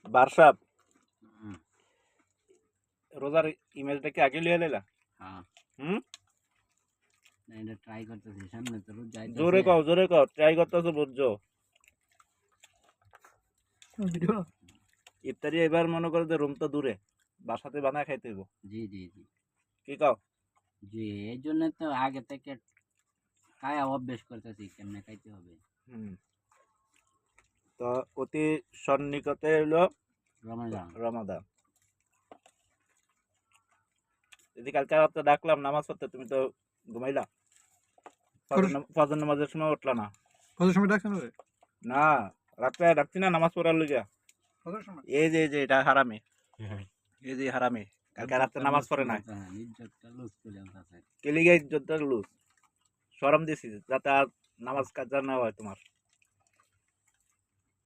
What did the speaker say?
বারসাব হুম, রোজার ইমেজটা কি আগে লিয়ে লাইলা? হ্যাঁ হুম, না, এটা ট্রাই করতেছি, সামনে তো রোদ জোরে যাইতেছে। কও, জোরে কও, ট্রাই করতেছো বুঝছো। ভিডিও ইফতারি এবার মনে করো যে রুম তো দূরে, বাসাতে বানায় খাইতে হইব। জি জি জি কি কও? জি, এই জন্য তো আগে থেকে খায়া অভ্যেস করতেছি কেমনে খাইতে হবে। হুম, তো অতি সন্নিকটে হইলো রমজান। রমাদান। যদি কালকে রাতে ডাকলাম নামাজ পড়তে, তুমি তো ঘুমাইলা। ফজর নামাজের সময় উঠলা না। কত সময় ডাকছেন রে? না, রাত্রে ডাকছি না নামাজ পড়ার লইগা। কত সময়? এই যে এটা হারামি, এই যে হারামি কালকে রাতে নামাজ পড়ে না। ইজ্জতটা লুজ করে আনতেছে। কেলিগে ইজ্জতটা লুজ। শরম দিছি যাতে আর নামাজ কাজা না হয় তোমার।